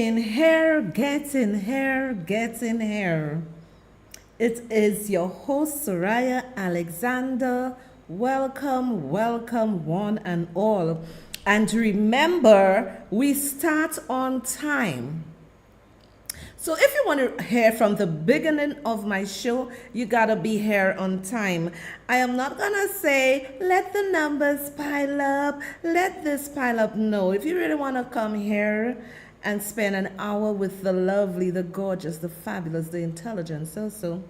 in here, get in here, get in here. It is your host, Sohria Alexander. Welcome, welcome, one and all. And remember, we start on time. So if you want to hear from the beginning of my show, you gotta be here on time. I am not gonna say, let the numbers pile up, let this pile up. No, if you really wanna come here and spend an hour with the lovely, the gorgeous, the fabulous, the intelligent, so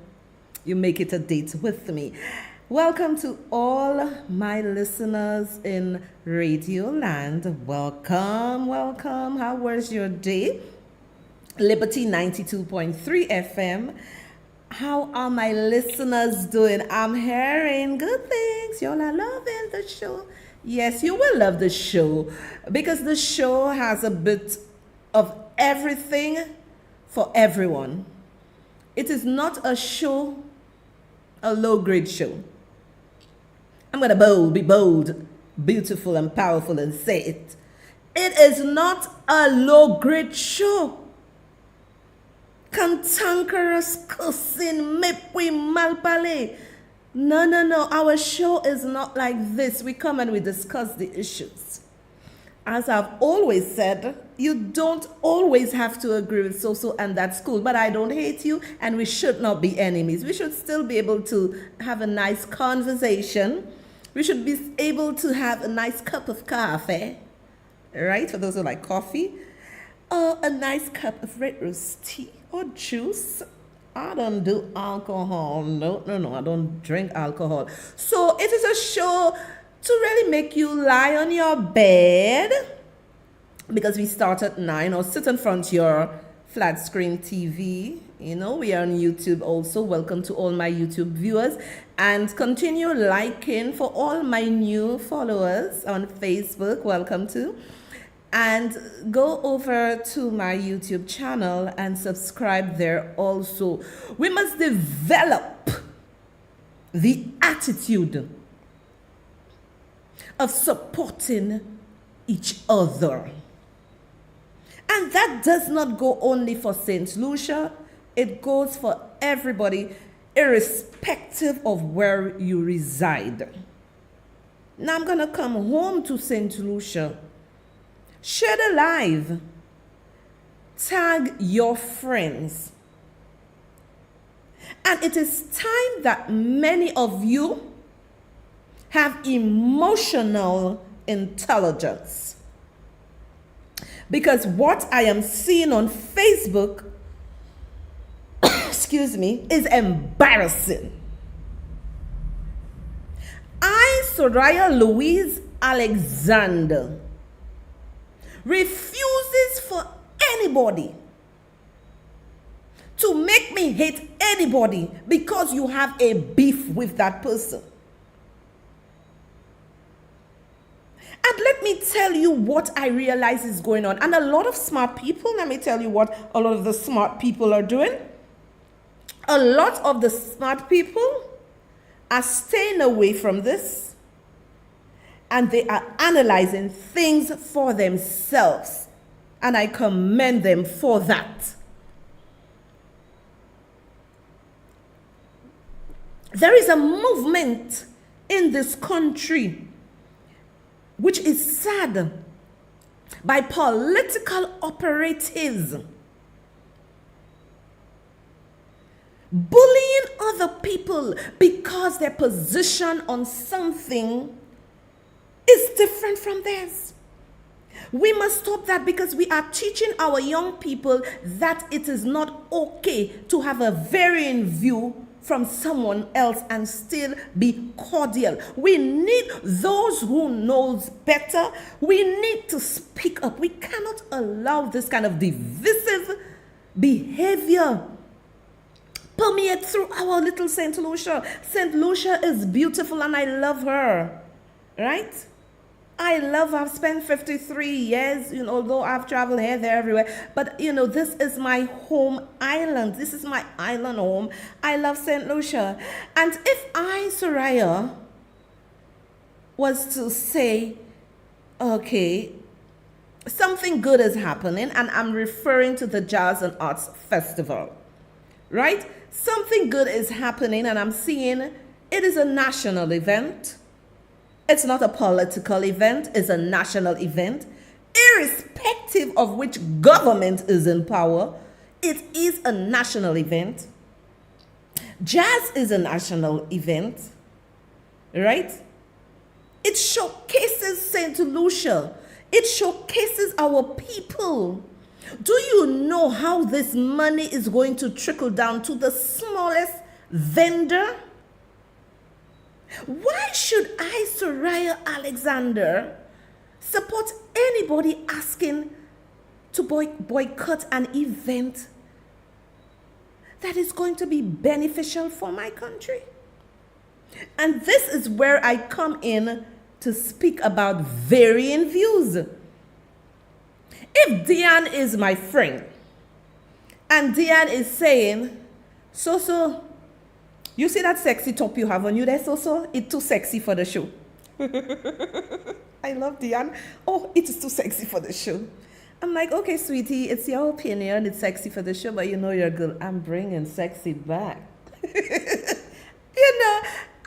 you make it a date with me. Welcome to all my listeners in Radio Land. Welcome, welcome. How was your day? Liberty 92.3 FM. How are my listeners doing? I'm hearing good things. Y'all are loving the show. Yes, you will love the show because the show has a bit of everything for everyone. It is not a show, a low-grade show. I'm going to be bold, beautiful, and powerful and say it. It is not a low-grade show. Cantankerous, cussing, mepwe, malpale. No. Our show is not like this. We come and we discuss the issues. As I've always said, you don't always have to agree with so and that's cool. But I don't hate you, and we should not be enemies. We should still be able to have a nice conversation. We should be able to have a nice cup of coffee, right? For those who like coffee. Or a nice cup of red roast tea or juice. I don't do alcohol. No, I don't drink alcohol. So it is a show to really make you lie on your bed, because we start at 9, or sit in front of your flat screen TV. You know, we are on YouTube also. Welcome to all my YouTube viewers. And continue liking for all my new followers on Facebook. Welcome to. And go over to my YouTube channel and subscribe there also. We must develop the attitude of supporting each other. And that does not go only for St. Lucia. It goes for everybody, irrespective of where you reside. Now I'm going to come home to St. Lucia. Share the live. Tag your friends. And it is time that many of you have emotional intelligence. Because what I am seeing on Facebook, excuse me, is embarrassing. Sohria Alexander refuses for anybody to make me hate anybody because you have a beef with that person. And let me tell you what I realize is going on. And a lot of smart people, let me tell you what a lot of the smart people are doing. A lot of the smart people are staying away from this. And they are analyzing things for themselves. And I commend them for that. There is a movement in this country which is sad, by political operatives bullying other people because their position on something is different from theirs. We must stop that, because we are teaching our young people that it is not okay to have a varying view from someone else and still be cordial. We need those who knows better. We need to speak up. We cannot allow this kind of divisive behavior permeate through our little St. Lucia. St. Lucia is beautiful and I love her, right? I love her. I've spent 53 years, although I've traveled here, there, everywhere. But, this is my home island. This is my island home. I love St. Lucia. And if I, Sohria, was to say, okay, something good is happening, and I'm referring to the Jazz and Arts Festival, right? Something good is happening, and I'm seeing it is a national event. It's not a political event, it's a national event. Irrespective of which government is in power, it is a national event. Jazz is a national event, right? It showcases St. Lucia. It showcases our people. Do you know how this money is going to trickle down to the smallest vendor? Why should I, Sohria Alexander, support anybody asking to boycott an event that is going to be beneficial for my country? And this is where I come in to speak about varying views. If Diane is my friend, and Diane is saying, so, you see that sexy top you have on you there, so, it's too sexy for the show. I love Diane. Oh, it is too sexy for the show. I'm like, okay, sweetie, it's your opinion, it's sexy for the show, but you know you're a girl. I'm bringing sexy back.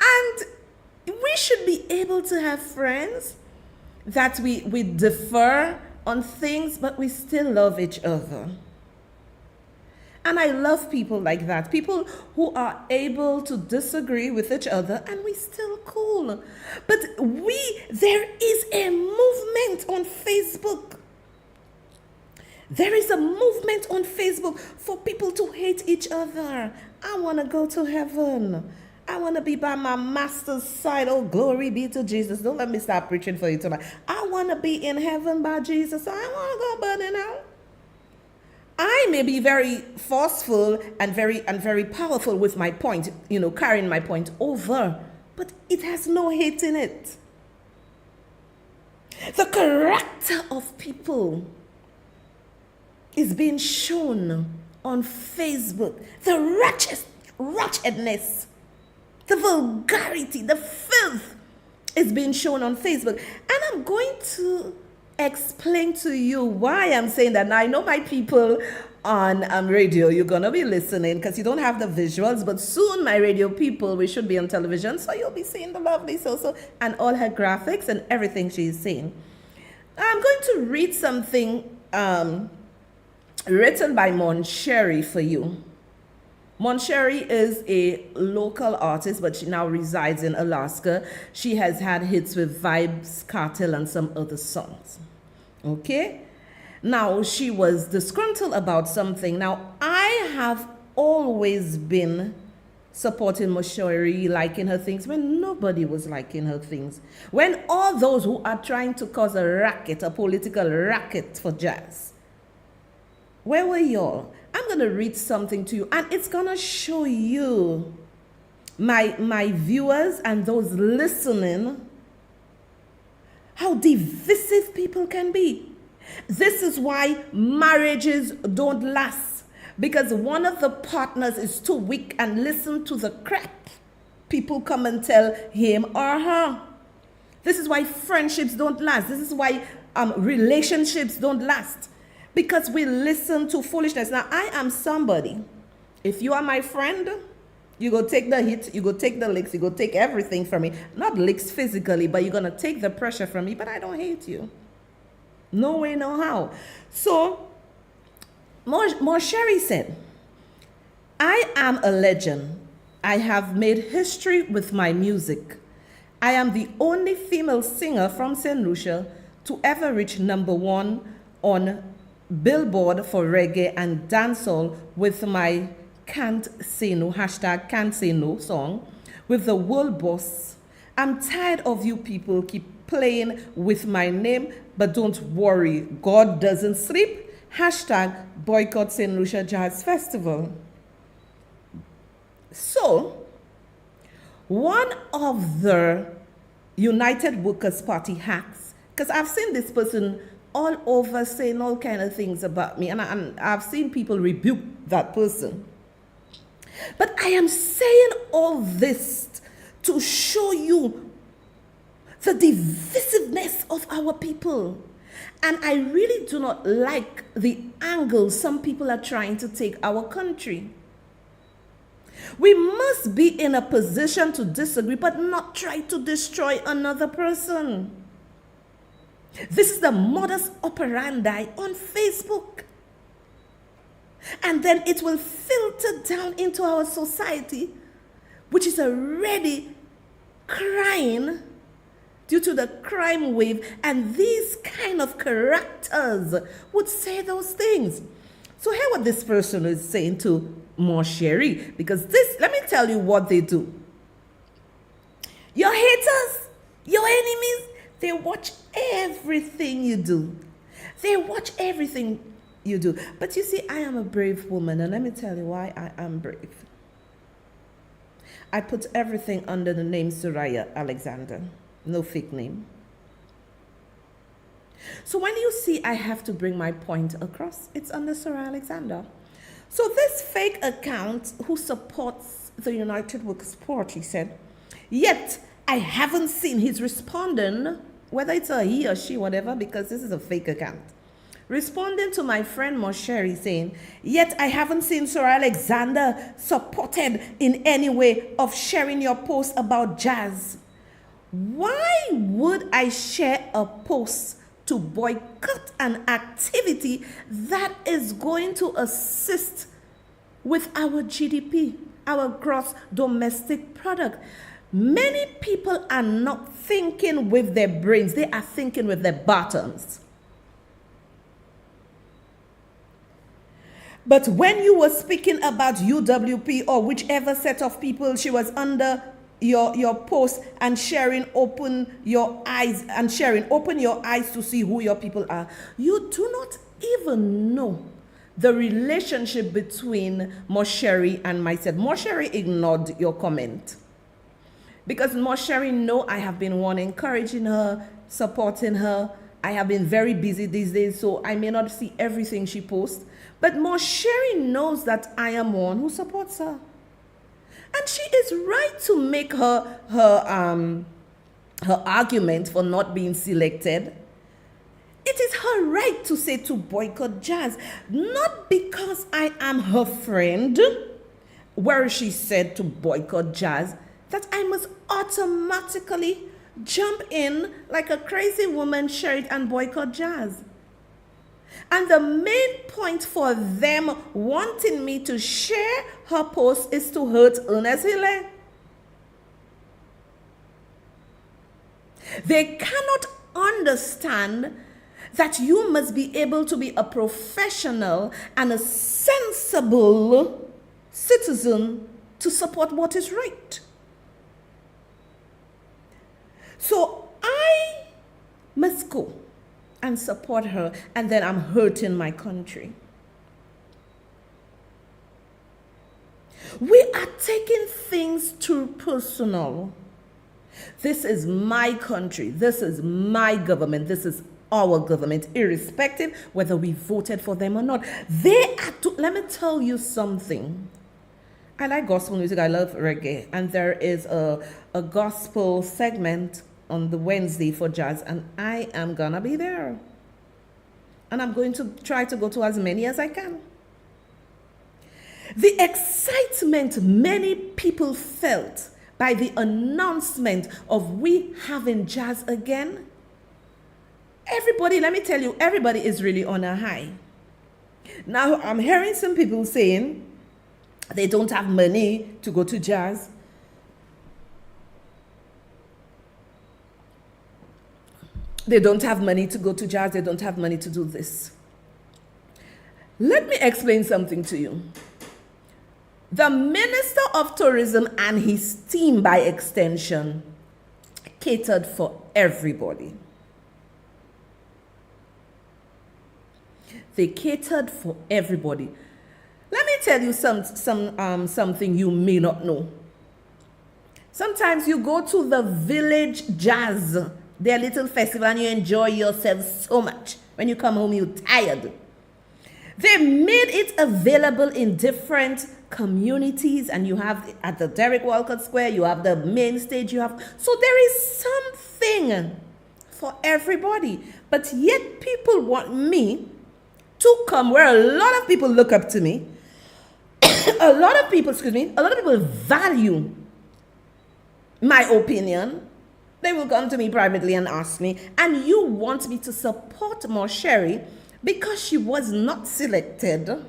And we should be able to have friends that we differ on things, but we still love each other. And I love people like that. People who are able to disagree with each other and we still cool. But there is a movement on Facebook. There is a movement on Facebook for people to hate each other. I want to go to heaven. I want to be by my master's side. Oh, glory be to Jesus. Don't let me start preaching for you tonight. I want to be in heaven by Jesus. I want to go burning out. I may be very forceful and very powerful with my point, carrying my point over, but it has no hate in it. The character of people is being shown on Facebook. The wretchedness, the vulgarity, the filth is being shown on Facebook. And I'm going to explain to you why I'm saying that. Now, I know my people on radio, you're going to be listening because you don't have the visuals, but soon, my radio people, we should be on television, so you'll be seeing the lovely Soso and all her graphics and everything she's saying. I'm going to read something written by Moncherry for you. Moncherry is a local artist, but she now resides in Alaska. She has had hits with Vibes Cartel and some other songs. Okay? Now, she was disgruntled about something. Now, I have always been supporting Moncherry, liking her things, when nobody was liking her things. When all those who are trying to cause a racket, a political racket for jazz, where were y'all? I'm going to read something to you, and it's going to show you, my viewers and those listening, how divisive people can be. This is why marriages don't last, because one of the partners is too weak and listen to the crap people come and tell him or her. This is why friendships don't last. This is why relationships don't last. Because we listen to foolishness. Now, I am somebody. If you are my friend, you go take the hit, you go take the licks, you go take everything from me. Not licks physically, but you're going to take the pressure from me. But I don't hate you. No way, no how. So, Moncherry said, I am a legend. I have made history with my music. I am the only female singer from St. Lucia to ever reach #1 on Billboard for reggae and dancehall with my Can't Say No, #Can'tSayNo song with the world boss. I'm tired of you people keep playing with my name, but don't worry, God doesn't sleep. #boycott St. Lucia Jazz Festival. So, one of the United Workers' Party hacks, because I've seen this person all over saying all kind of things about me, and I've seen people rebuke that person. But I am saying all this to show you the divisiveness of our people. And I really do not like the angle some people are trying to take our country. We must be in a position to disagree, but not try to destroy another person. This is the modus operandi on Facebook. And then it will filter down into our society, which is already crying due to the crime wave. And these kind of characters would say those things. So hear what this person is saying to Sohria, because this, let me tell you what they do. Your haters, your enemies, they watch everything you do. They watch everything you do. But you see, I am a brave woman, and let me tell you why I am brave. I put everything under the name Sohria Alexander. No fake name. So when you see I have to bring my point across, it's under Sohria Alexander. So this fake account who supports the United Workers' Party said, yet I haven't seen, he's responding, whether it's a he or she, whatever, because this is a fake account. Responding to my friend Sohria saying, yet I haven't seen Sohria Alexander supported in any way of sharing your post about jazz. Why would I share a post to boycott an activity that is going to assist with our GDP, our gross domestic product? Many people are not thinking with their brains, they are thinking with their bottoms. But when you were speaking about UWP or whichever set of people she was under your post and sharing, open your eyes to see who your people are, you do not even know the relationship between Sohria and myself. Sohria ignored your comment because Sohria know I have been one encouraging her, supporting her. I have been very busy these days, so I may not see everything she posts, but Sohria knows that I am one who supports her. And she is right to make her argument for not being selected. It is her right to say to boycott jazz, not because I am her friend, where she said to boycott jazz, that I must automatically jump in like a crazy woman, share it and boycott jazz. And the main point for them wanting me to share her post is to hurt Ernest Hille. They cannot understand that you must be able to be a professional and a sensible citizen to support what is right. So I must go and support her, and then I'm hurting my country. We are taking things too personal. This is my country. This is my government. This is our government, irrespective whether we voted for them or not. They are let me tell you something. I like gospel music. I love reggae. And there is a gospel segment on the Wednesday for jazz, and I am gonna be there. And I'm going to try to go to as many as I can. The excitement many people felt by the announcement of we having jazz again, everybody, let me tell you, everybody is really on a high. Now, I'm hearing some people saying they don't have money to go to jazz. They don't have money to go to jazz. They don't have money to do this. Let me explain something to you. The Minister of Tourism and his team, by extension, catered for everybody. They catered for everybody. Let me tell you something you may not know. Sometimes you go to the village jazz, their little festival, and you enjoy yourself so much. When you come home, you're tired. They made it available in different communities, and you have at the Derek Walcott Square, you have the main stage, so there is something for everybody. But yet people want me to come where a lot of people look up to me. A lot of people value my opinion. They will come to me privately and ask me, and you want me to support Sherry because she was not selected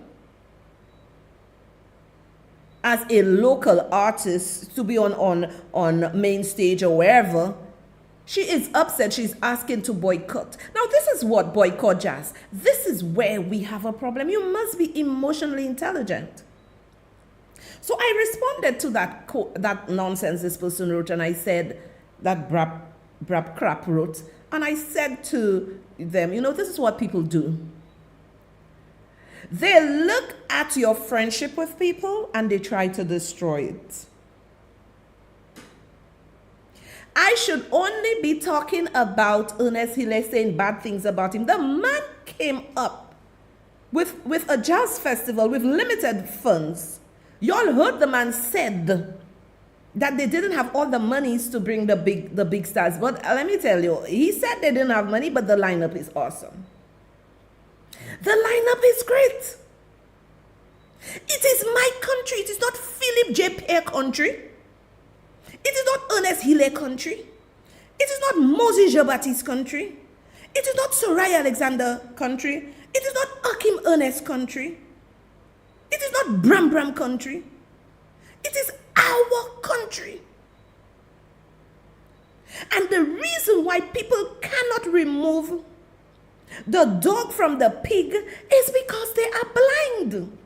as a local artist to be on main stage or wherever. She is upset. She's asking to boycott. Now, this is what boycott jazz. This is where we have a problem. You must be emotionally intelligent. So I responded to that nonsense this person wrote, and I said, that brap crap wrote, and I said to them, this is what people do. They look at your friendship with people and they try to destroy it. I should only be talking about Ernest Hille, saying bad things about him. The man came up with a jazz festival with limited funds. Y'all heard the man said that they didn't have all the monies to bring the big stars. But let me tell you, he said they didn't have money, but the lineup is awesome. The lineup is great. It is my country. It is not Philip J. Pear country. It is not Ernest Hille country. It is not Moses Jean-Baptiste country. It is not Sohria Alexander country. It is not Akim Ernest country. It is not Bram Bram country. It is our country. And the reason why people cannot remove the dog from the pig is because they are blind.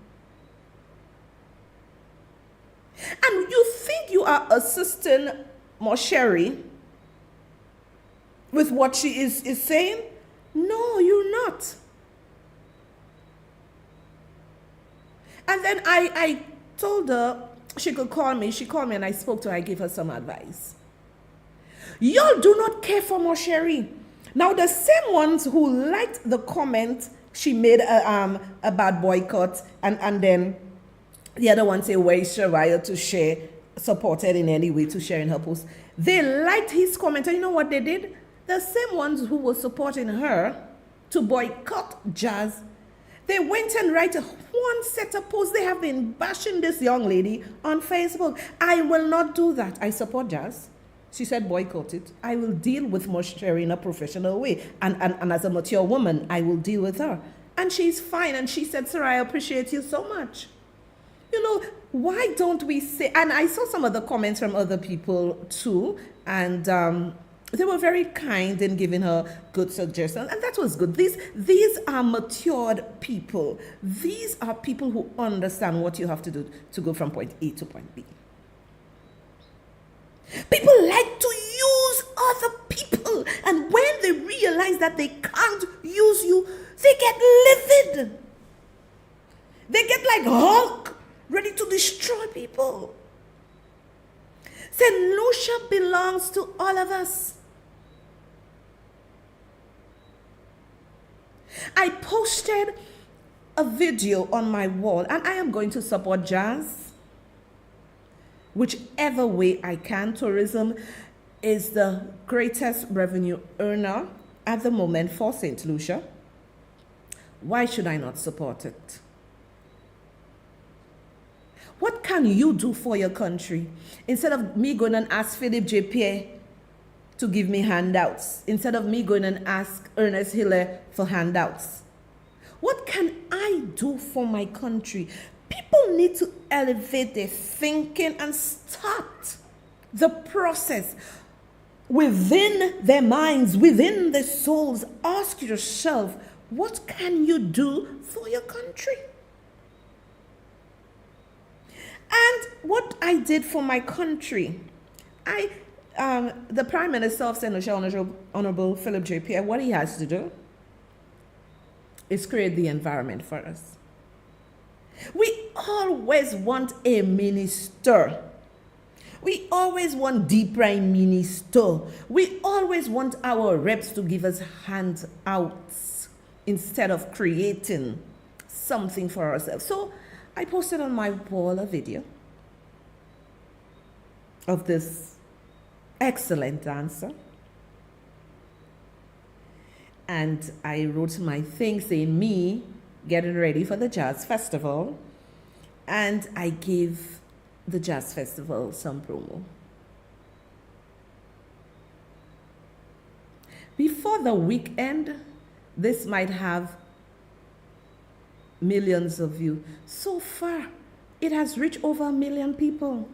And you think you are assisting Sherry with what she is saying? No, you're not. And then I told her she could call me. She called me and I spoke to her. I gave her some advice. Y'all do not care for Sherry. Now, the same ones who liked the comment she made about boycott, and then the other one say, where is Sohria to share, supported in any way to share in her post. They liked his comment, and you know what they did? The same ones who were supporting her to boycott jazz, they went and write one set of posts. They have been bashing this young lady on Facebook. I will not do that. I support jazz. She said boycott it. I will deal with Sherry in a professional way. And as a mature woman, I will deal with her. And she's fine. And she said, sir, I appreciate you so much. Why don't we say, and I saw some of the comments from other people too, and they were very kind in giving her good suggestions, and that was good. These are matured people. These are people who understand what you have to do to go from point A to point B. People like to use other people, and when they realize that they can't use you, they get livid. They get like Hulk, ready to destroy people. St. Lucia belongs to all of us. I posted a video on my wall, and I am going to support jazz whichever way I can. Tourism is the greatest revenue earner at the moment for St. Lucia. Why should I not support it? What can you do for your country? Instead of me going and ask Philip J. Pear to give me handouts, instead of me going and ask Ernest Hille for handouts, what can I do for my country? People need to elevate their thinking and start the process within their minds, within their souls. Ask yourself, what can you do for your country? And what I did for my country, the Prime Minister of St. Lucia, Honorable Philip J. Pear, what he has to do is create the environment for us. We always want a minister. We always want the Prime Minister. We always want our reps to give us handouts instead of creating something for ourselves. So I posted on my wall a video of this excellent dancer. and I wrote my thing saying me getting ready for the jazz festival, and I gave the jazz festival some promo. Before the weekend, this might have millions of views. So far, it has reached over 1 million people.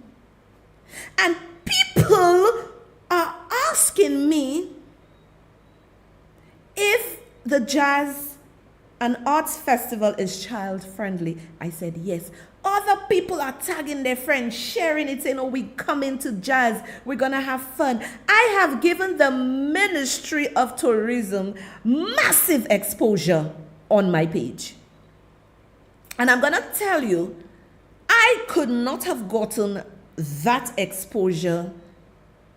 And people are asking me if the Jazz and Arts Festival is child friendly. I said yes. Other people are tagging their friends, sharing it, saying, oh, we coming to jazz, we're gonna have fun. I have given the Ministry of Tourism massive exposure on my page. And I'm gonna tell you, I could not have gotten that exposure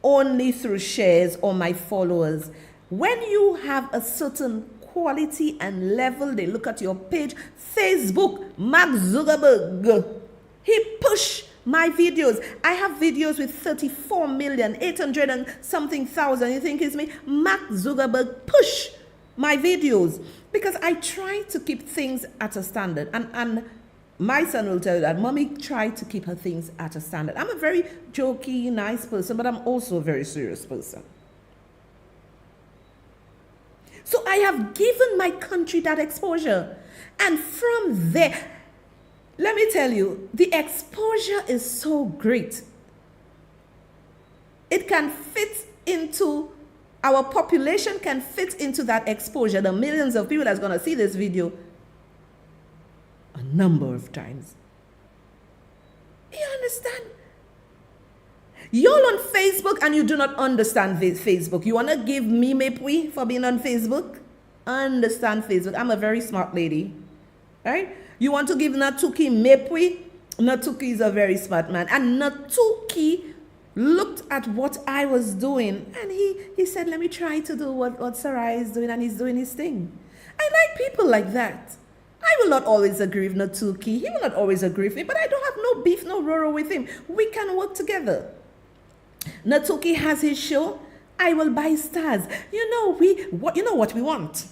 only through shares or my followers. When you have a certain quality and level, they look at your page. Facebook, Mark Zuckerberg, he pushed my videos. I have videos with 34 million, 800 and something thousand. You think it's me? Mark Zuckerberg push my videos because I try to keep things at a standard. And my son will tell you that mommy tried to keep her things at a standard. I'm a very jokey, nice person, but I'm also a very serious person. So I have given my country that exposure. And from there, let me tell you, the exposure is so great. It can fit into, our population can fit into that exposure. The millions of people that's going to see this video a number of times. You understand? You're on Facebook and you do not understand Facebook. You want to give me mepui for being on Facebook? Understand Facebook. I'm a very smart lady. Right? You want to give Natuki mepui? Natuki is a very smart man. And Natuki looked at what I was doing and he said, let me try to do what Sohria is doing, and he's doing his thing. I like people like that. I will not always agree with Natuki. He will not always agree with me, but I don't have no beef, no roro with him. We can work together. Natuki has his show. I will buy stars. You know what we want.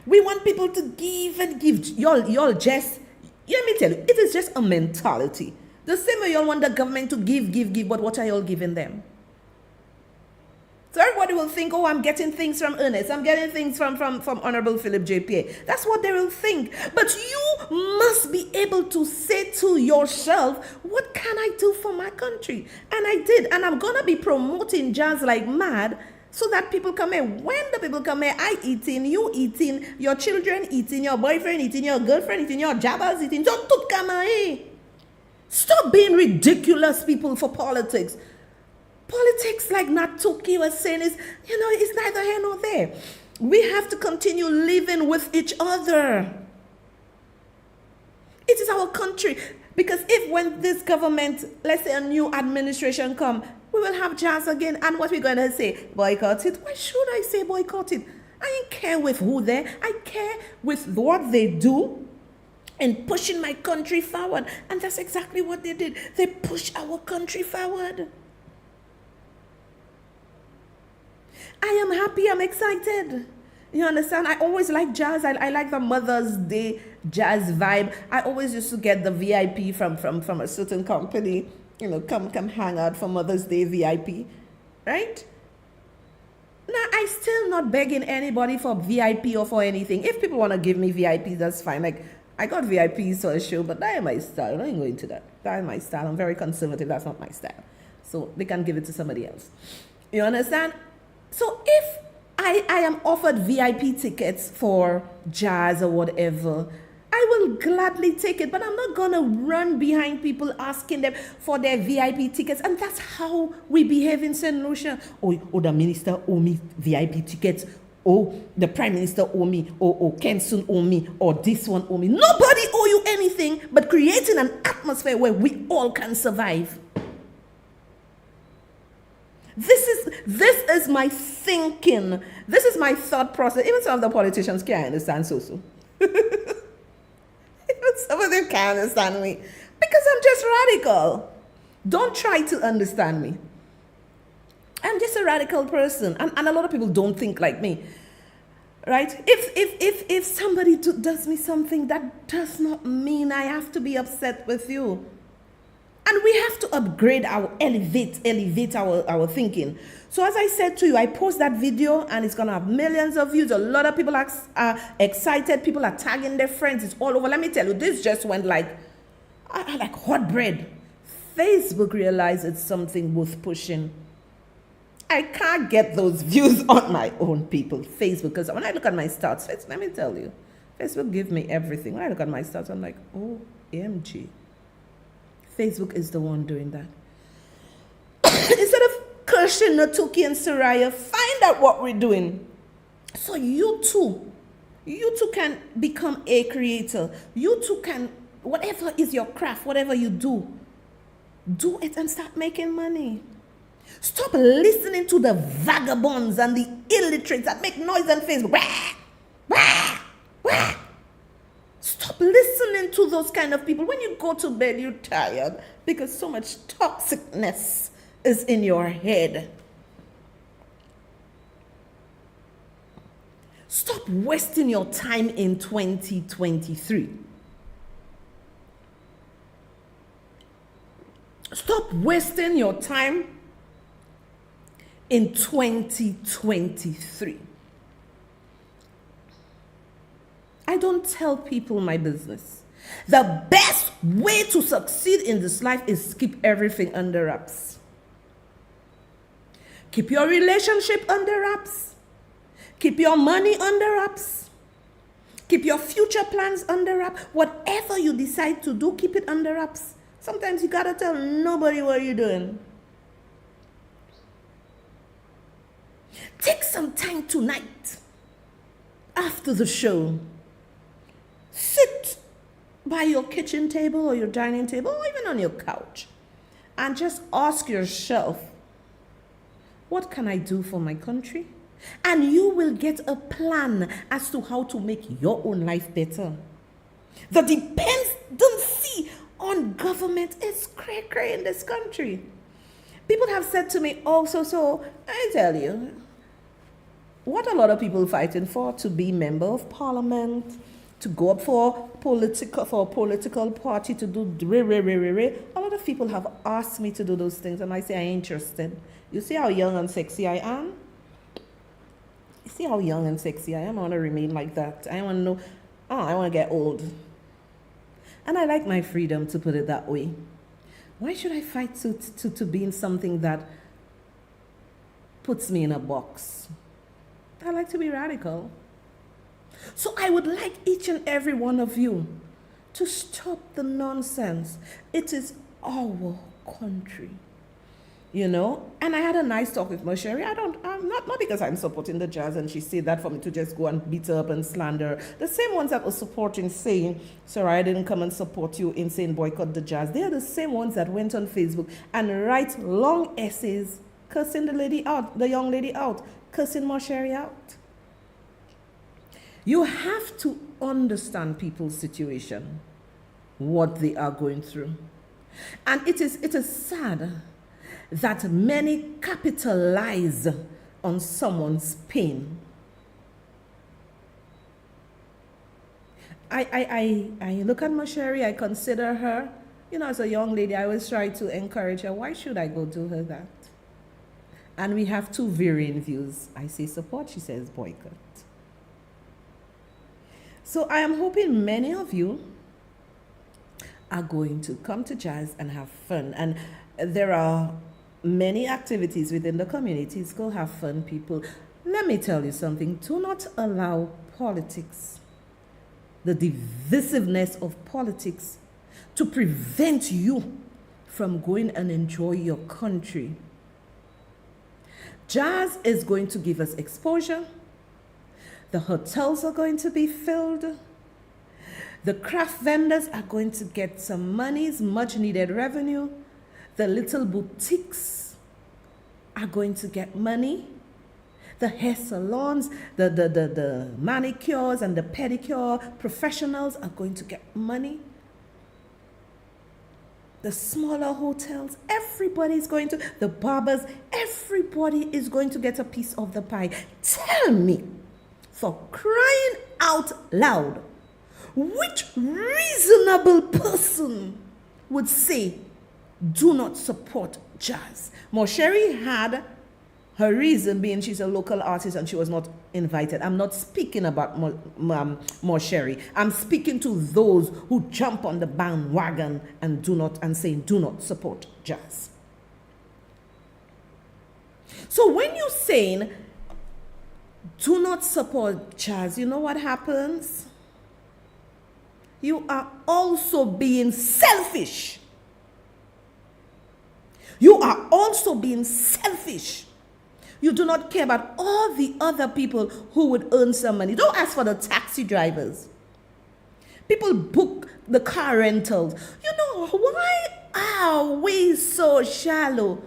We want people to give and give. Y'all just, let me tell you, it is just a mentality. The same way y'all want the government to give, but what are y'all giving them? So everybody will think, oh, I'm getting things from Ernest. I'm getting things from Honorable Philip JPA. That's what they will think. But you must be able to say to yourself, what can I do for my country? And I did. And I'm going to be promoting jazz like mad so that people come here. When the people come here, I eating, you eating, your children eating, your boyfriend eating, your girlfriend eating, your jabbers eating. So tout come here. Stop being ridiculous, people, for politics. Politics, like Natuki was saying, is, it's neither here nor there. We have to continue living with each other. It is our country. Because if when this government, let's say a new administration come, we will have jazz again. And what we're going to say? Boycott it. Why should I say boycott it? I don't care with who they. I care with what they do in pushing my country forward. And that's exactly what they did. They pushed our country forward. I am happy, I'm excited. You understand? I always like jazz. I like the Mother's Day jazz vibe. I always used to get the VIP from a certain company. Come hang out for Mother's Day VIP. Right? Now, I'm still not begging anybody for VIP or for anything. If people want to give me VIP, that's fine. Like, I got VIPs for a show, but that is my style. I ain't going to that. That is my style. I'm very conservative. That's not my style. So they can give it to somebody else. You understand? So if I am offered VIP tickets for jazz or whatever, I will gladly take it. But I'm not going to run behind people asking them for their VIP tickets. And that's how we behave in St. Lucia. Oh, the minister owe me VIP tickets. Oh, the prime minister owe me. Oh, Kenson owe me. Or this one owe me. Nobody owe you anything but creating an atmosphere where we all can survive. This is my thinking. This is my thought process. Even some of the politicians can't understand so. Even some of them can't understand me. Because I'm just radical. Don't try to understand me. I'm just a radical person. And a lot of people don't think like me. right? If somebody does me something, that does not mean I have to be upset with you. And we have to upgrade elevate our thinking. So as I said to you, I post that video and it's gonna have millions of views. A lot of people are excited. People are tagging their friends. It's all over. Let me tell you, this just went like hot bread. Facebook realized it's something worth pushing. I can't get those views on my own, people. Facebook, because when I look at my stats, let me tell you, Facebook give me everything. When I look at my stats, I'm like, oh, OMG. Facebook is the one doing that. Instead of cursing Natuki and Sohria, find out what we're doing. So you too can become a creator. You too can, whatever is your craft, whatever you do it and start making money. Stop listening to the vagabonds and the illiterates that make noise on Facebook. Wah, wah, wah. Stop listening to those kind of people. When you go to bed, you're tired because so much toxicness is in your head. Stop wasting your time in 2023. Stop wasting your time in 2023. I don't tell people my business. The best way to succeed in this life is keep everything under wraps. Keep your relationship under wraps. Keep your money under wraps. Keep your future plans under wraps. Whatever you decide to do, keep it under wraps. Sometimes you gotta tell nobody what you're doing. Take some time tonight after the show. Sit by your kitchen table or your dining table or even on your couch and just ask yourself, what can I do for my country? And you will get a plan as to how to make your own life better. The dependency on government is cray-cray in this country. People have said to me, oh, so I tell you, what a lot of people fighting for, to be member of parliament, to go up for a political party, to do a lot of people have asked me to do those things, and I say I ain't interested. You see how young and sexy I am? You see how young and sexy I am? I want to remain like that. I want to know, I want to get old. And I like my freedom, to put it that way. Why should I fight to be in something that puts me in a box? I like to be radical. So I would like each and every one of you to stop the nonsense. It is our country, you know. And I had a nice talk with Mosheria. I'm not because I'm supporting the jazz and she said that for me to just go and beat her up and slander her. The same ones that were supporting, saying, Sohria didn't come and support you in saying boycott the jazz. They are the same ones that went on Facebook and write long essays cursing the young lady out, cursing Mosheria out. You have to understand people's situation, what they are going through. And it is sad that many capitalize on someone's pain. I look at Mosheria, I consider her, as a young lady, I always try to encourage her. Why should I go do her that? And we have two varying views. I say support, she says boycott. So I am hoping many of you are going to come to jazz and have fun. And there are many activities within the communities. Go have fun, people. Let me tell you something. Do not allow politics, the divisiveness of politics, to prevent you from going and enjoy your country. Jazz is going to give us exposure. The hotels are going to be filled. The craft vendors are going to get some monies, much needed revenue. The little boutiques are going to get money. The hair salons, the manicures and the pedicure professionals are going to get money. The smaller hotels, everybody's going to, the barbers, everybody is going to get a piece of the pie. Tell me, For crying out loud, which reasonable person would say, do not support jazz? Mosherry had her reason being she's a local artist and she was not invited. I'm not speaking about Mosherry. I'm speaking to those who jump on the bandwagon and say do not support jazz. So when you're saying do not support jazz, you know what happens? You are also being selfish. You are also being selfish. You do not care about all the other people who would earn some money. Don't ask for the taxi drivers. People book the car rentals. You know, why are we so shallow?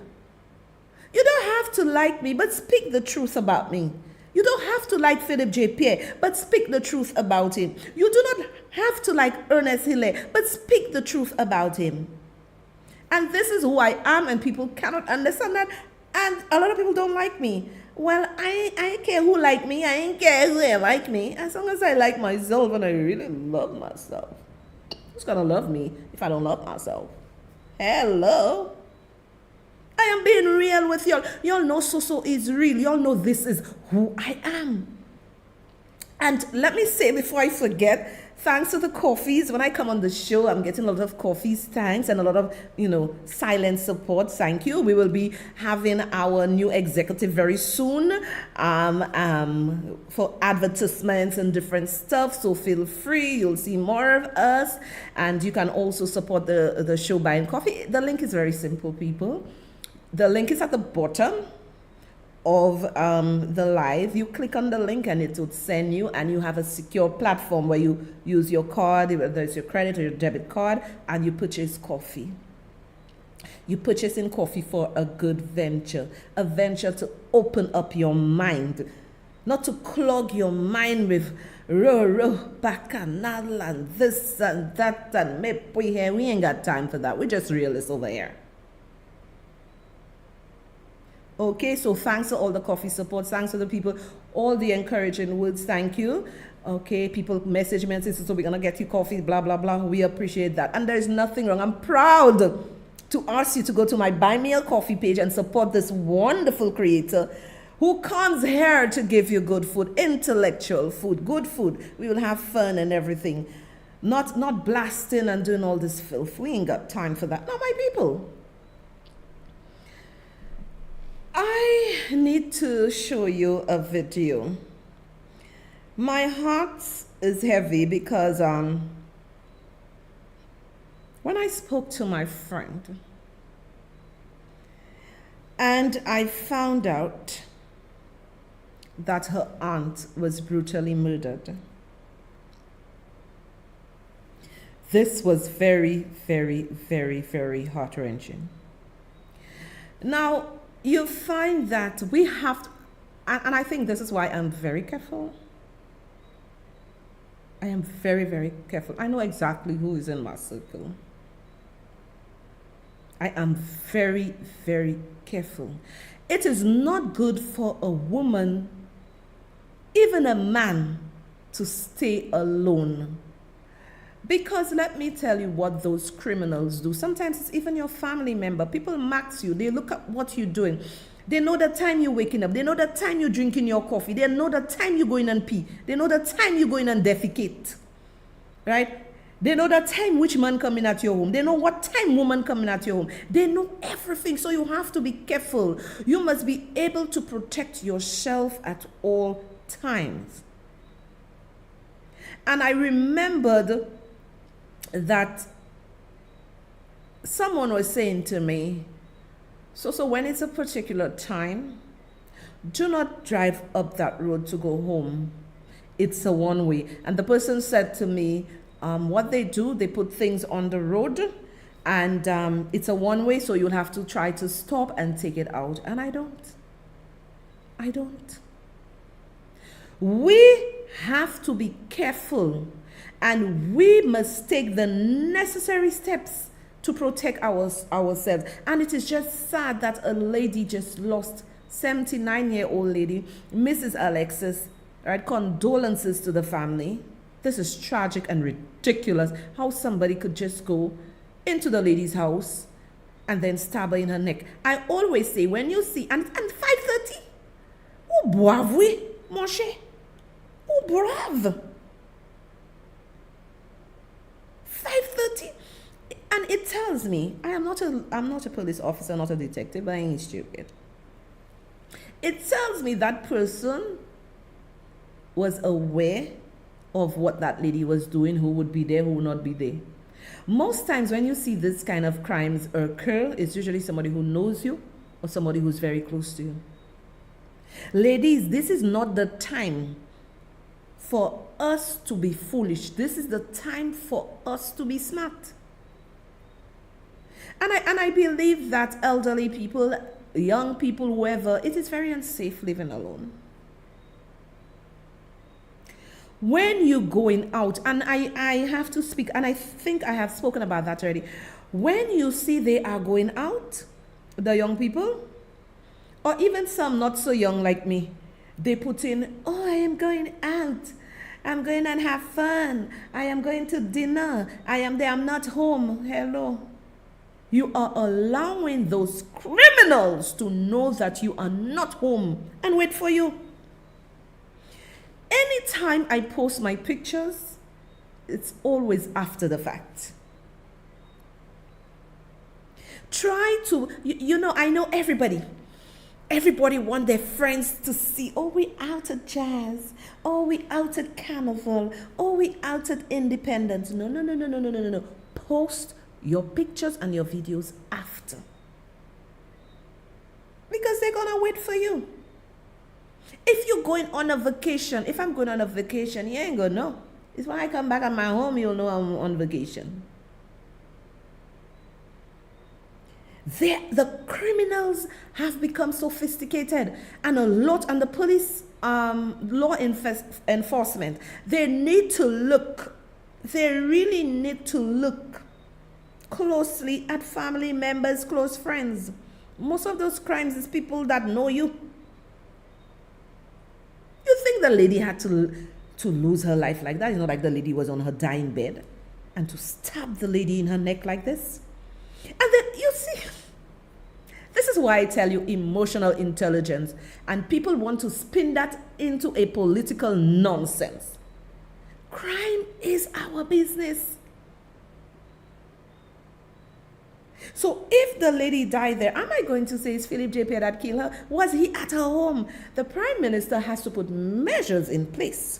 You don't have to like me, but speak the truth about me. You don't have to like Philip J. Pierre, but speak the truth about him. You do not have to like Ernest Hilaire, but speak the truth about him. And this is who I am, and people cannot understand that. And a lot of people don't like me. Well, I ain't care who like me. I ain't care who ain't like me. As long as I like myself and I really love myself. Who's gonna love me if I don't love myself? Hello? I am being real with y'all. Y'all know So is real. Y'all know this is who I am. And let me say before I forget, thanks to the coffees. When I come on the show, I'm getting a lot of coffees, thanks, and a lot of, silent support. Thank you. We will be having our new executive very soon for advertisements and different stuff. So feel free. You'll see more of us. And you can also support the show buying coffee. The link is very simple, people. The link is at the bottom of the live. You click on the link and it would send you, and you have a secure platform where you use your card, whether it's your credit or your debit card, and you purchase coffee. You purchase in coffee for a good venture, a venture to open up your mind, not to clog your mind with bacchanal and this and that and we ain't got time for that. We're just realists over here. Okay, so thanks to all the coffee support. Thanks to the people, all the encouraging words. Thank you. Okay, people message me and say, so we're going to get you coffee, blah, blah, blah. We appreciate that. And there's nothing wrong. I'm proud to ask you to go to my Buy Me a Coffee page and support this wonderful creator who comes here to give you good food, intellectual food, good food. We will have fun and everything. Not blasting and doing all this filth. We ain't got time for that. No, my people. I need to show you a video. My heart is heavy because when I spoke to my friend and I found out that her aunt was brutally murdered. This was very, very, very, very heart-wrenching. Now, you find that we have to, and I think this is why I'm very careful. I am very, very careful. I know exactly who is in my circle. I am very, very careful. It is not good for a woman, even a man, to stay alone. Because let me tell you what those criminals do. Sometimes it's even your family member. People max you. They look at what you're doing. They know the time you're waking up. They know the time you're drinking your coffee. They know the time you go in and pee. They know the time you go in and defecate. Right? They know the time which man coming at your home. They know what time woman coming at your home. They know everything. So you have to be careful. You must be able to protect yourself at all times. And I remembered that someone was saying to me, so when it's a particular time, do not drive up that road to go home. It's a one-way. And the person said to me, what they do, they put things on the road and it's a one-way, so you'll have to try to stop and take it out. And I don't. We have to be careful. And we must take the necessary steps to protect ourselves. And it is just sad that a lady just lost, 79-year-old lady, Mrs. Alexis, Right? Condolences to the family. This is tragic and ridiculous. How somebody could just go into the lady's house and then stab her in her neck. I always say, when you see, and 5:30, oh brave, oui, mon cher. Oh brave. 5:30. And it tells me, I'm not a police officer, not a detective, but I ain't stupid. It tells me that person was aware of what that lady was doing, who would be there, who would not be there. Most times when you see this kind of crimes occur, it's usually somebody who knows you or somebody who's very close to you. Ladies, this is not the time for us to be foolish. This is the time for us to be smart. And I believe that elderly people, young people, whoever, it is very unsafe living alone. When you're going out, and I have to speak, and I think I have spoken about that already. When you see they are going out, the young people, or even some not so young like me, they put in, oh, I am going out. I'm going and have fun. I am going to dinner. I am there. I'm not home. Hello. You are allowing those criminals to know that you are not home and wait for you. Anytime I post my pictures, it's always after the fact. Try to, I know everybody want their friends to see, oh, we out at jazz, oh, we out at carnival, oh, we out at independence. No. Post your pictures and your videos after. Because they're going to wait for you. If you're going on a vacation, if I'm going on a vacation, you ain't going to know. It's when I come back at my home, you'll know I'm on vacation. The criminals have become sophisticated, and the police, law enforcement, they really need to look closely at family members, close friends. Most of those crimes is people that know you. You think the lady had to lose her life like that? It's not like the lady was on her dying bed and to stab the lady in her neck like this. And then you see, this is why I tell you emotional intelligence, and people want to spin that into a political nonsense. Crime is our business. So if the lady died there, am I going to say it's Philip J. Pierre that killed her? Was he at her home? The Prime Minister has to put measures in place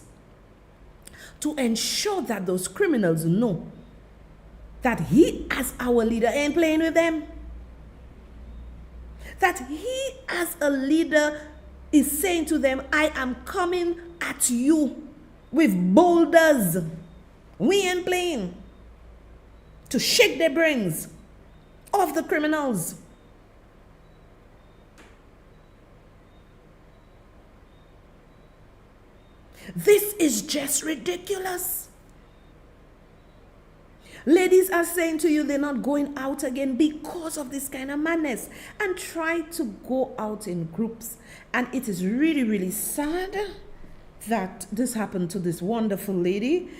to ensure that those criminals know that he, as our leader, ain't playing with them. That he, as a leader, is saying to them, I am coming at you with boulders. We ain't playing. To shake their brains of the criminals. This is just ridiculous. Ladies are saying to you they're not going out again because of this kind of madness, and try to go out in groups. And it is really, really sad that this happened to this wonderful lady.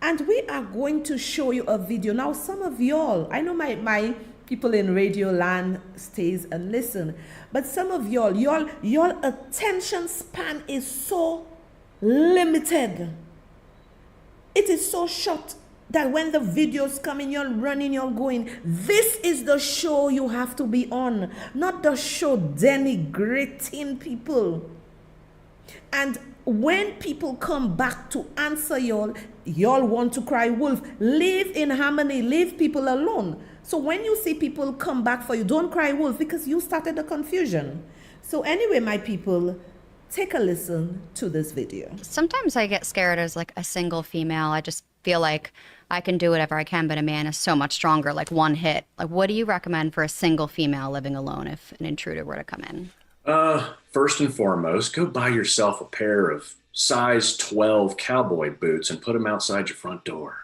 And we are going to show you a video. Now, some of y'all, I know my people in radio land stays and listen, but some of y'all attention span is so limited. It is so short that when the videos come in, you're running, you're going. This is the show you have to be on, not the show denigrating people. And when people come back to answer y'all want to cry wolf. Live in harmony, leave people alone. So when you see people come back for you, don't cry wolf, because you started the confusion. So anyway, my people, take a listen to this video. Sometimes I get scared as like a single female. I just feel like I can do whatever I can, but a man is so much stronger, like one hit. Like, what do you recommend for a single female living alone if an intruder were to come in? First and foremost, go buy yourself a pair of size 12 cowboy boots and put them outside your front door.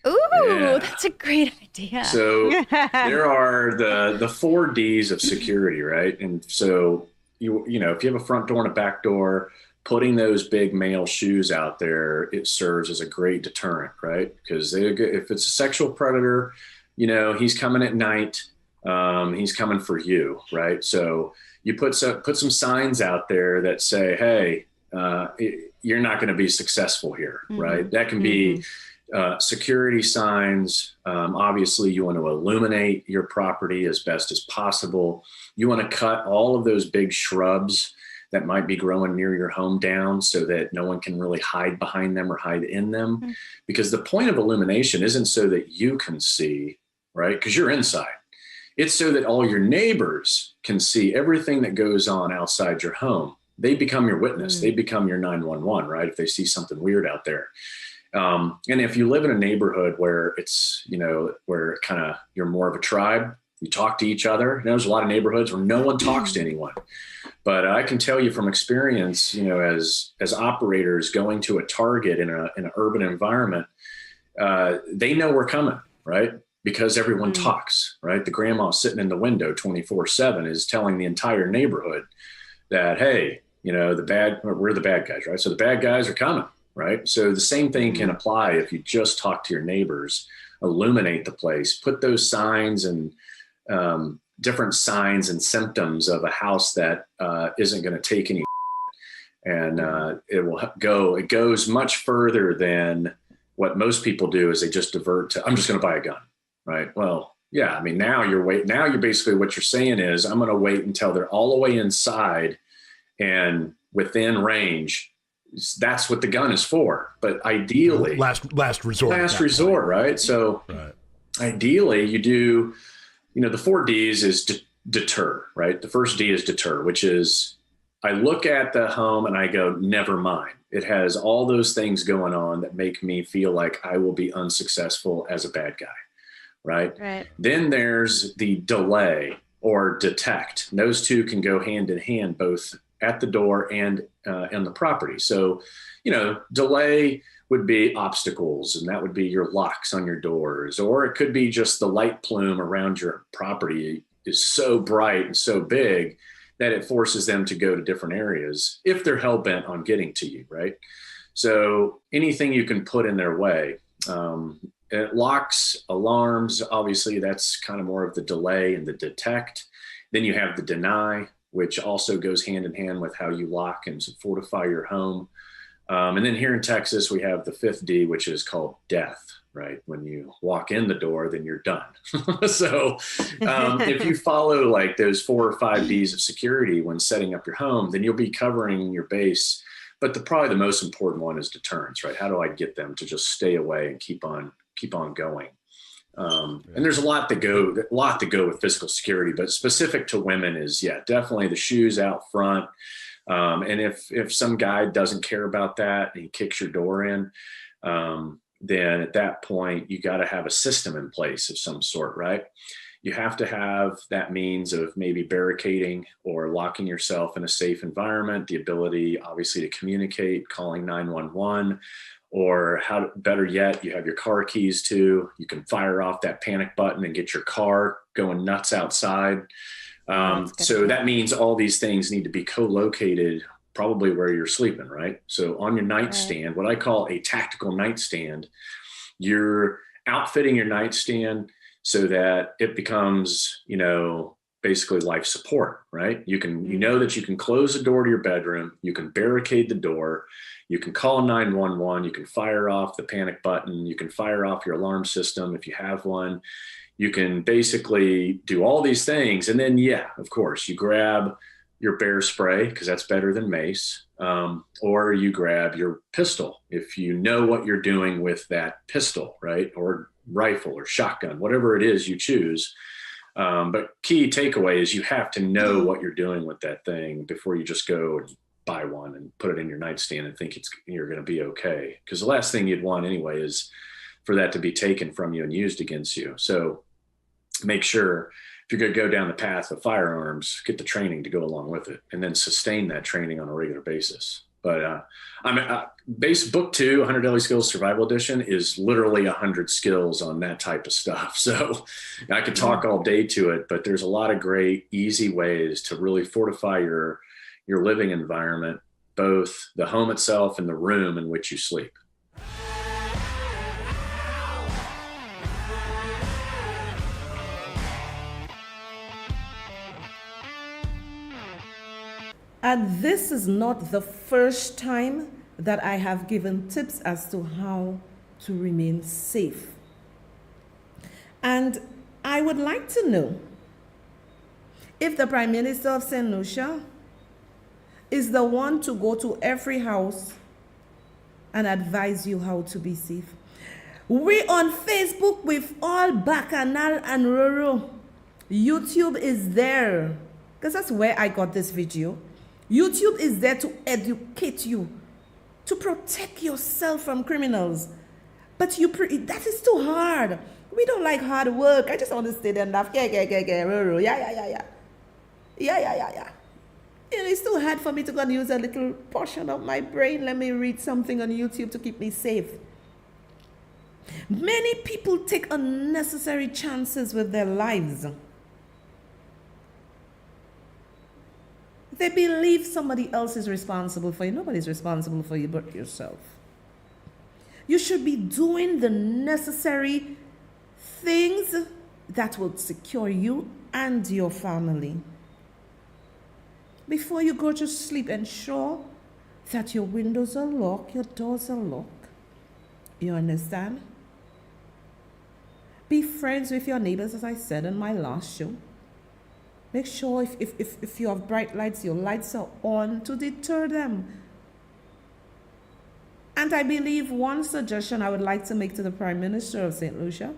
Ooh, that's a great idea. So there are the 4 Ds of security, right? And so you know, if you have a front door and a back door, putting those big male shoes out there, it serves as a great deterrent, right? Because if it's a sexual predator, he's coming at night. He's coming for you, right? So you put some signs out there that say, hey, you're not going to be successful here, right? That can be security signs. Obviously, you want to illuminate your property as best as possible. You want to cut all of those big shrubs that might be growing near your home down so that no one can really hide behind them or hide in them. Because the point of illumination isn't so that you can see, right? Because you're inside. It's so that all your neighbors can see everything that goes on outside your home. They become your witness. They become your 911, right? If they see something weird out there. And if you live in a neighborhood where it's, where kind of you're more of a tribe, you talk to each other. There's a lot of neighborhoods where no one talks to anyone. But I can tell you from experience, as operators going to a target in an urban environment, they know we're coming, right? Because everyone talks, right? The grandma sitting in the window 24/7 is telling the entire neighborhood that, hey, we're the bad guys, right? So the bad guys are coming, right? So the same thing can apply if you just talk to your neighbors, illuminate the place, put those signs and different signs and symptoms of a house that isn't going to take any, and it goes much further than what most people do is they just divert to, I'm just going to buy a gun, right? Well, yeah, I mean, now you're basically, what you're saying is, I'm going to wait until they're all the way inside and within range. That's what the gun is for. But ideally, last resort, right? So ideally you do, the 4 Ds is deter, right? The first D is deter, which is I look at the home and I go, never mind. It has all those things going on that make me feel like I will be unsuccessful as a bad guy, right? Then there's the delay or detect. Those two can go hand in hand, both at the door and in the property. So, delay would be obstacles, and that would be your locks on your doors, or it could be just the light plume around your property is so bright and so big that it forces them to go to different areas if they're hell-bent on getting to you, right? So anything you can put in their way. Locks, alarms, obviously that's kind of more of the delay and the detect. Then you have the deny, which also goes hand in hand with how you lock and fortify your home. And then here in Texas, we have the 5th D, which is called death, right? When you walk in the door, then you're done. So if you follow like those 4 or 5 Ds of security when setting up your home, then you'll be covering your base. But probably the most important one is deterrence, right? How do I get them to just stay away and keep on going? And there's a lot to go with physical security, but specific to women is, definitely the shoes out front. And if some guy doesn't care about that and he kicks your door in, then at that point, you got to have a system in place of some sort, right? You have to have that means of maybe barricading or locking yourself in a safe environment, the ability, obviously, to communicate, calling 911, or better yet, you have your car keys too. You can fire off that panic button and get your car going nuts outside. So that means all these things need to be co-located probably where you're sleeping, right? So on your nightstand, what I call a tactical nightstand, you're outfitting your nightstand so that it becomes, basically life support, right? You know that you can close the door to your bedroom, you can barricade the door, you can call 911, you can fire off the panic button, you can fire off your alarm system if you have one. You can basically do all these things. And then, of course, you grab your bear spray because that's better than mace, or you grab your pistol if you know what you're doing with that pistol, right? Or rifle or shotgun, whatever it is you choose. But key takeaway is you have to know what you're doing with that thing before you just go and buy one and put it in your nightstand and think you're going to be okay. Because the last thing you'd want anyway is for that to be taken from you and used against you. So make sure if you're going to go down the path of firearms, get the training to go along with it, and then sustain that training on a regular basis. But book 2, 100 Deadly Skills Survival Edition is literally 100 skills on that type of stuff. So I could talk all day to it, but there's a lot of great, easy ways to really fortify your living environment, both the home itself and the room in which you sleep. And this is not the first time that I have given tips as to how to remain safe. And I would like to know if the Prime Minister of St. Lucia is the one to go to every house and advise you how to be safe. We on Facebook with all Bacchanal and Roro. YouTube is there, because that's where I got this video. YouTube is there to educate you, to protect yourself from criminals. But that is too hard. We don't like hard work. I just want to stay there and laugh. Yeah. It's too hard for me to go and use a little portion of my brain. Let me read something on YouTube to keep me safe. Many people take unnecessary chances with their lives. They believe somebody else is responsible for you. Nobody's responsible for you but yourself. You should be doing the necessary things that will secure you and your family. Before you go to sleep, ensure that your windows are locked, your doors are locked. You understand? Be friends with your neighbors, as I said in my last show. Make sure if you have bright lights, your lights are on to deter them. And I believe one suggestion I would like to make to the Prime Minister of St. Lucia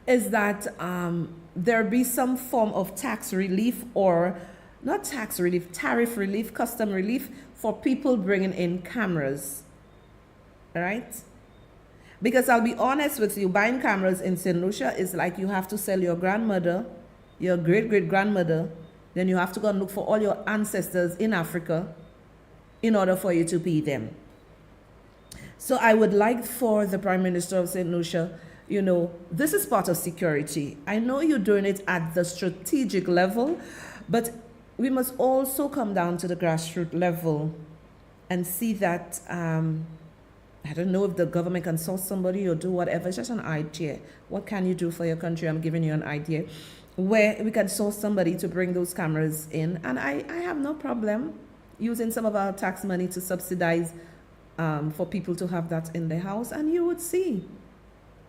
is that there be some form of tax relief, or not tax relief, tariff relief, custom relief for people bringing in cameras, right? Because I'll be honest with you, buying cameras in St. Lucia is like you have to sell your grandmother, your great-great-grandmother, then you have to go and look for all your ancestors in Africa in order for you to pay them. So I would like for the Prime Minister of St. Lucia, this is part of security. I know you're doing it at the strategic level, but we must also come down to the grassroots level and see that, I don't know if the government can source somebody or do whatever. It's just an idea. What can you do for your country? I'm giving you an idea where we can source somebody to bring those cameras in. And I have no problem using some of our tax money to subsidize for people to have that in their house. And you would see.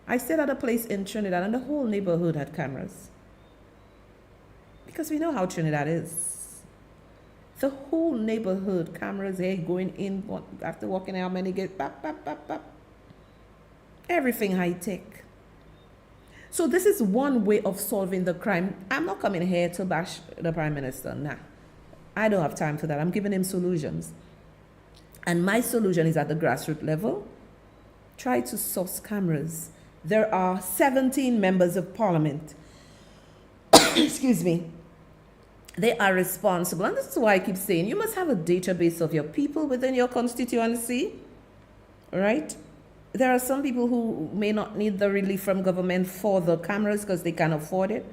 I stayed at a place in Trinidad and the whole neighborhood had cameras. Because we know how Trinidad is. The whole neighborhood, cameras, hey, going in, after walking out, many get, bap, bap, bap, bap. Everything high tech. So this is one way of solving the crime. I'm not coming here to bash the Prime Minister. Nah, I don't have time for that. I'm giving him solutions. And my solution is at the grassroots level. Try to source cameras. There are 17 members of parliament. Excuse me. They are responsible. And this is why I keep saying you must have a database of your people within your constituency. Right? There are some people who may not need the relief from government for the cameras because they can afford it.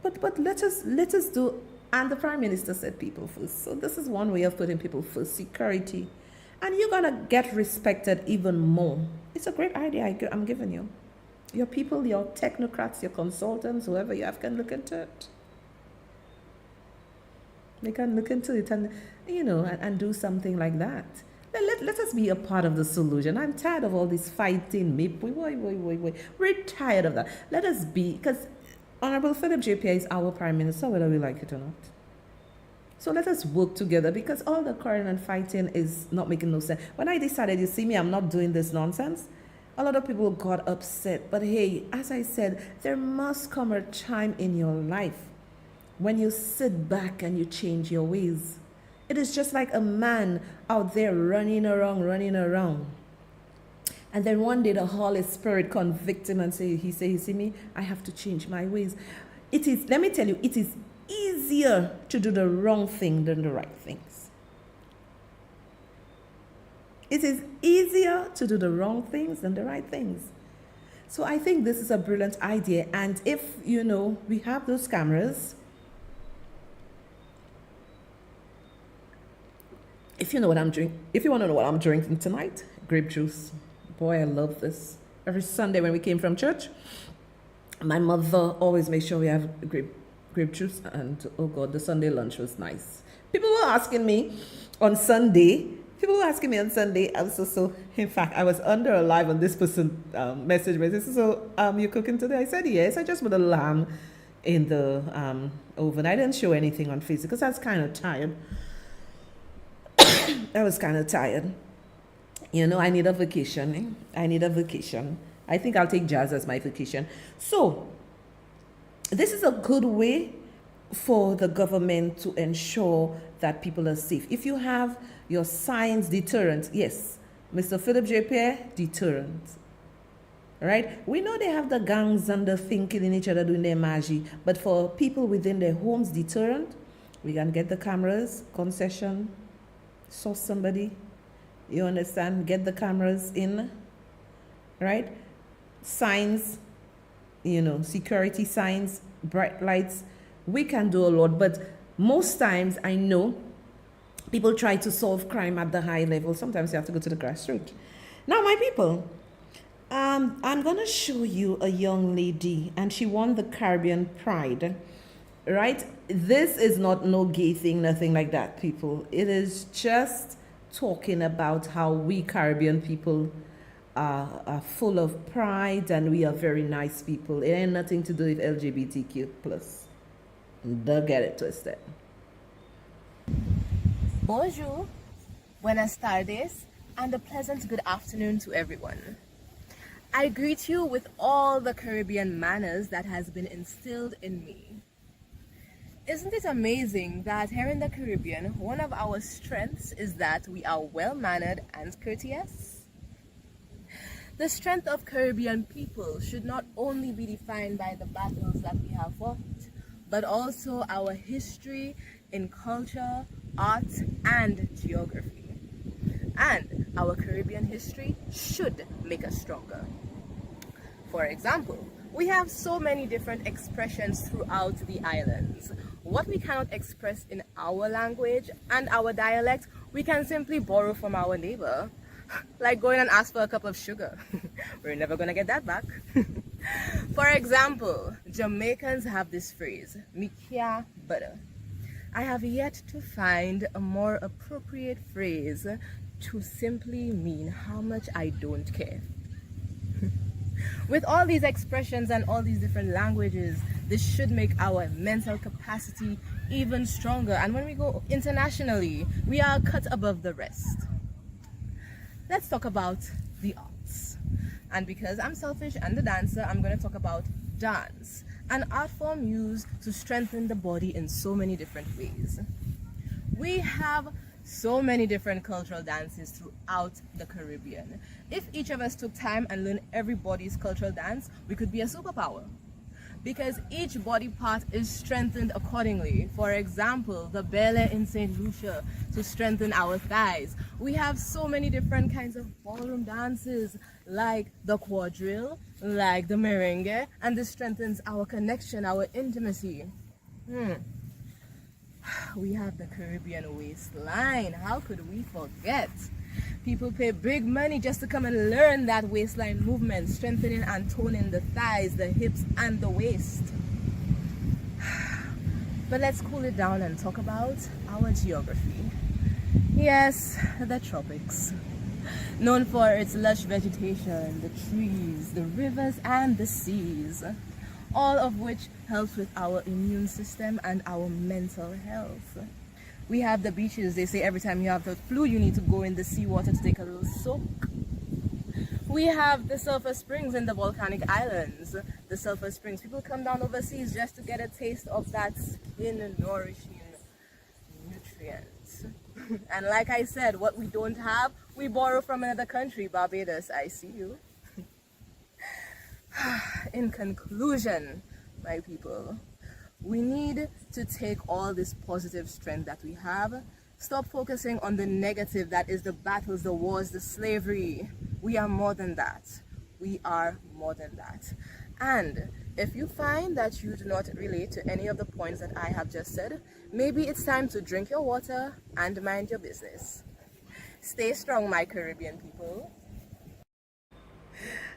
But let us do, and the Prime Minister said people first. So this is one way of putting people first, security. And you're going to get respected even more. It's a great idea I'm giving you. Your people, your technocrats, your consultants, whoever you have can look into it. They can look into it and, and do something like that. Let us be a part of the solution. I'm tired of all this fighting. We're tired of that. Let us be, because Honorable Philip JPA is our Prime Minister, whether we like it or not. So let us work together, because all the quarreling and fighting is not making no sense. When I decided, you see me, I'm not doing this nonsense, a lot of people got upset. But hey, as I said, there must come a time in your life when you sit back and you change your ways. It is just like a man out there running around. And then one day the Holy Spirit convict him and he say, you see me, I have to change my ways. Let me tell you, it is easier to do the wrong thing than the right things. It is easier to do the wrong things than the right things. So I think this is a brilliant idea. And if, we have those cameras, If you want to know what I'm drinking tonight, grape juice. Boy, I love this. Every Sunday when we came from church, my mother always made sure we have grape juice, and oh God, the Sunday lunch was nice. People were asking me on Sunday. I was so. In fact, I was under a live on this person message me. So, you cooking today? I said yes. I just put a lamb in the oven. I didn't show anything on Facebook because I was kind of tired. You know, I need a vacation. I think I'll take jazz as my vacation. So, this is a good way for the government to ensure that people are safe. If you have your signs, deterrent, yes, Mr. Philip J. Pierre, deterrent. Right? We know they have the gangs and the thing killing each other doing their magic, but for people within their homes, deterrent, we can get the cameras, concession, source somebody, you understand, get the cameras in, right? Signs, you know, security signs, bright lights, we can do a lot, but most times I know people try to solve crime at the high level. Sometimes you have to go to the grassroots. Now, my people, I'm going to show you a young lady, and she won the Caribbean Pride, right? This is not no gay thing, nothing like that, people. It is just talking about how we Caribbean people are full of pride, and we are very nice people. It ain't nothing to do with LGBTQ+. Don't get it twisted. Bonjour, buenas tardes, and a pleasant good afternoon to everyone. I greet you with all the Caribbean manners that has been instilled in me. Isn't it amazing that here in the Caribbean, one of our strengths is that we are well-mannered and courteous? The strength of Caribbean people should not only be defined by the battles that we have fought, but also our history in culture, art, and geography. And our Caribbean history should make us stronger. For example, we have so many different expressions throughout the islands. What we cannot express in our language and our dialect, we can simply borrow from our neighbor. Like going and ask for a cup of sugar. We're never gonna get that back. For example, Jamaicans have this phrase, "Mikia butter." I have yet to find a more appropriate phrase to simply mean how much I don't care. With all these expressions and all these different languages, this should make our mental capacity even stronger. And when we go internationally, we are cut above the rest. Let's talk about the arts. And because I'm selfish and a dancer, I'm going to talk about dance, an art form used to strengthen the body in so many different ways. We have so many different cultural dances throughout the Caribbean. If each of us took time and learned everybody's cultural dance, we could be a superpower. Because each body part is strengthened accordingly. For example, the belly in St. Lucia to strengthen our thighs. We have so many different kinds of ballroom dances, like the quadrille, like the merengue, and this strengthens our connection, our intimacy. We have the Caribbean waistline. How could we forget? People pay big money just to come and learn that waistline movement, strengthening and toning the thighs, the hips, and the waist. But let's cool it down and talk about our geography. Yes, the tropics. Known for its lush vegetation, the trees, the rivers, and the seas. All of which helps with our immune system and our mental health. We have the beaches. They say every time you have the flu, you need to go in the seawater to take a little soak. We have the sulfur springs in the volcanic islands. The sulfur springs, people come down overseas just to get a taste of that skin-nourishing nutrients. And like I said, what we don't have, we borrow from another country. Barbados, I see you. In conclusion, my people, we need to take all this positive strength that we have, stop focusing on the negative, that is the battles, the wars, the slavery. We are more than that. We are more than that. And if you find that you do not relate to any of the points that I have just said, maybe it's time to drink your water and mind your business. Stay strong, my Caribbean people.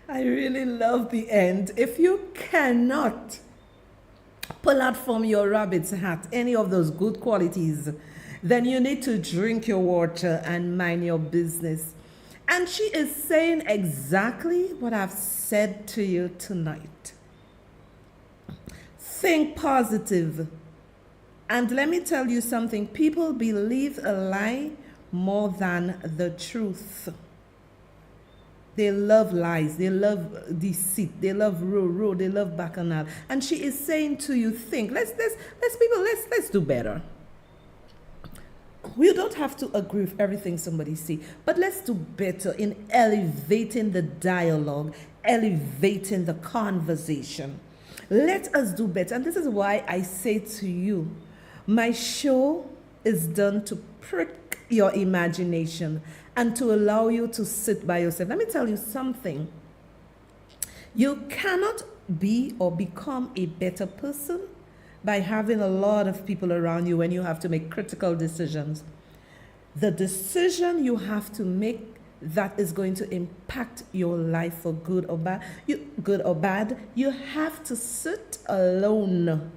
I really love the end. If you cannot pull out from your rabbit's hat any of those good qualities, then you need to drink your water and mind your business. And she is saying exactly what I've said to you tonight. Think positive. And let me tell you something, people believe a lie more than the truth. They love lies, they love deceit, they love row, they love bacchanal. And she is saying to you, think, let's do better. We don't have to agree with everything somebody say, but let's do better in elevating the dialogue, elevating the conversation. Let us do better. And this is why I say to you, my show is done to prick your imagination and to allow you to sit by yourself. Let me tell you something. You cannot be or become a better person by having a lot of people around you when you have to make critical decisions. The decision you have to make that is going to impact your life for good or bad, you have to sit alone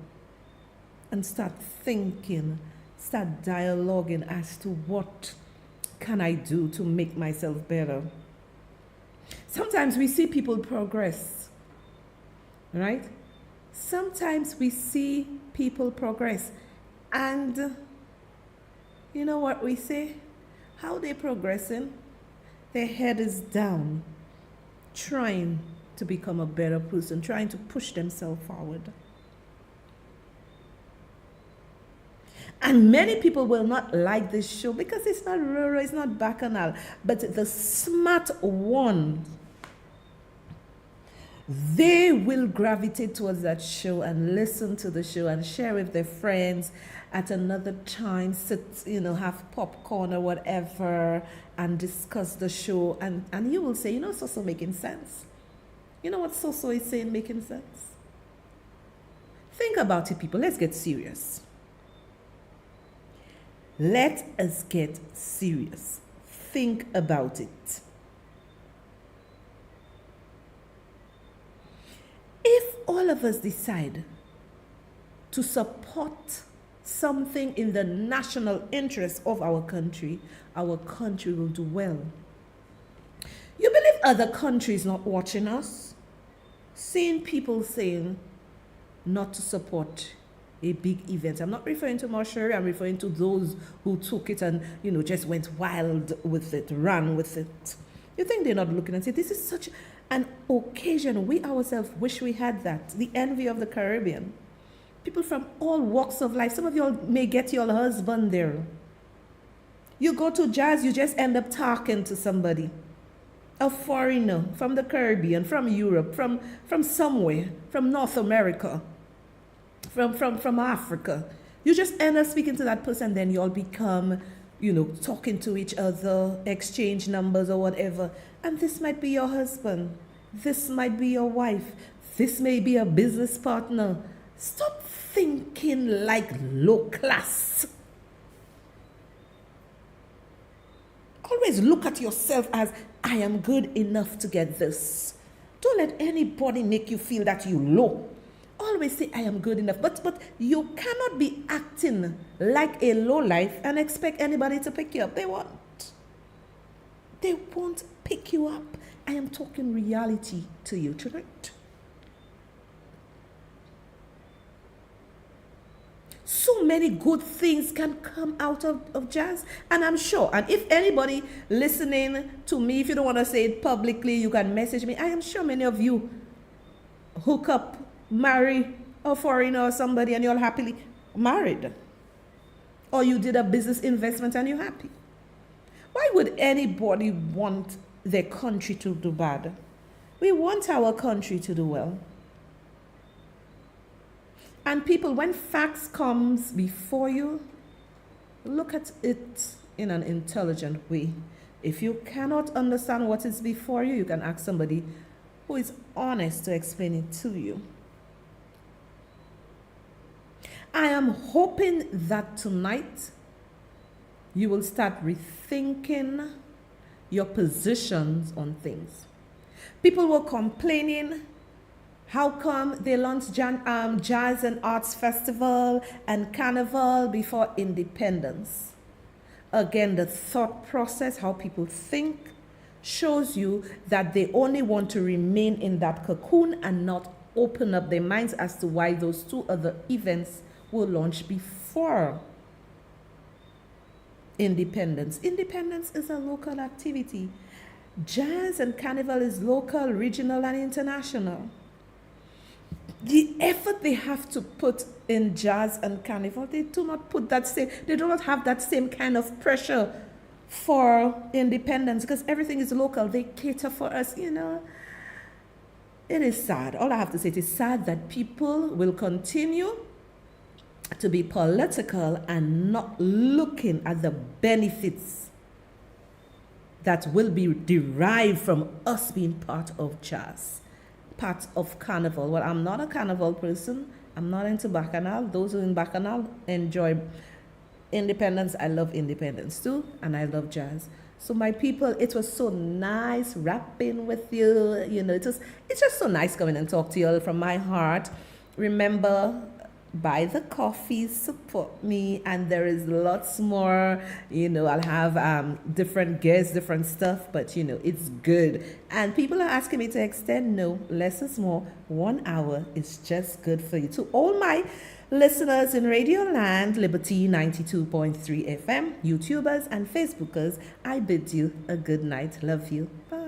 and start thinking, start dialoguing as to what can I do to make myself better. Sometimes we see people progress, right? Sometimes we see people progress, and you know what we say? How they progressing? Their head is down, trying to become a better person, trying to push themselves forward. And many people will not like this show because it's not rural, it's not bacchanal, but the smart ones, they will gravitate towards that show and listen to the show and share with their friends at another time, sit, have popcorn or whatever and discuss the show. And you will say, so making sense. You know what so is saying making sense? Think about it, people. Let's get serious. Let us get serious. Think about it. If all of us decide to support something in the national interest of our country will do well. You believe other countries not watching us? Seeing people saying not to support a big event. I'm not referring to Sohria, I'm referring to those who took it and, just went wild with it, ran with it. You think they're not looking and say, this is such an occasion. We ourselves wish we had that. The envy of the Caribbean. People from all walks of life. Some of y'all may get your husband there. You go to jazz, you just end up talking to somebody. A foreigner from the Caribbean, from Europe, from somewhere, from North America, from Africa. You just end up speaking to that person, then you all become, talking to each other, exchange numbers or whatever. And this might be your husband. This might be your wife. This may be a business partner. Stop thinking like low class. Always look at yourself as, I am good enough to get this. Don't let anybody make you feel that you low. Always say, I am good enough. But you cannot be acting like a low life and expect anybody to pick you up. They won't. They won't pick you up. I am talking reality to you tonight. So many good things can come out of jazz. And I'm sure, and if anybody listening to me, if you don't want to say it publicly, you can message me. I am sure many of you hook up, marry a foreigner or somebody and you're happily married. Or you did a business investment and you're happy. Why would anybody want their country to do bad? We want our country to do well. And people, when facts comes before you, look at it in an intelligent way. If you cannot understand what is before you, you can ask somebody who is honest to explain it to you. I am hoping that tonight you will start rethinking your positions on things. People were complaining, how come they launched Jazz and Arts Festival and Carnival before independence? Again, the thought process, how people think, shows you that they only want to remain in that cocoon and not open up their minds as to why those two other events were launched before independence. Independence is a local activity. Jazz and Carnival is local, regional, and international. The effort they have to put in Jazz and Carnival, they do not have that same kind of pressure for independence because everything is local. They cater for us, you know. It is sad. All I have to say, it is sad that people will continue to be political and not looking at the benefits that will be derived from us being part of jazz, part of carnival. Well, I'm not a carnival person. I'm not into bacchanal. Those who are in bacchanal enjoy independence. I love independence too, and I love jazz. So my people, it was so nice rapping with you. You know, it's just so nice coming and talk to you all from my heart. Remember, buy the coffee, support me, and there is lots more. You know, I'll have different guests, different stuff, but you know, it's good. And people are asking me to extend. No, less is more. 1 hour is just good for you. To all my listeners in Radio Land, Liberty 92.3 FM, YouTubers and Facebookers, I bid you a good night. Love you. Bye.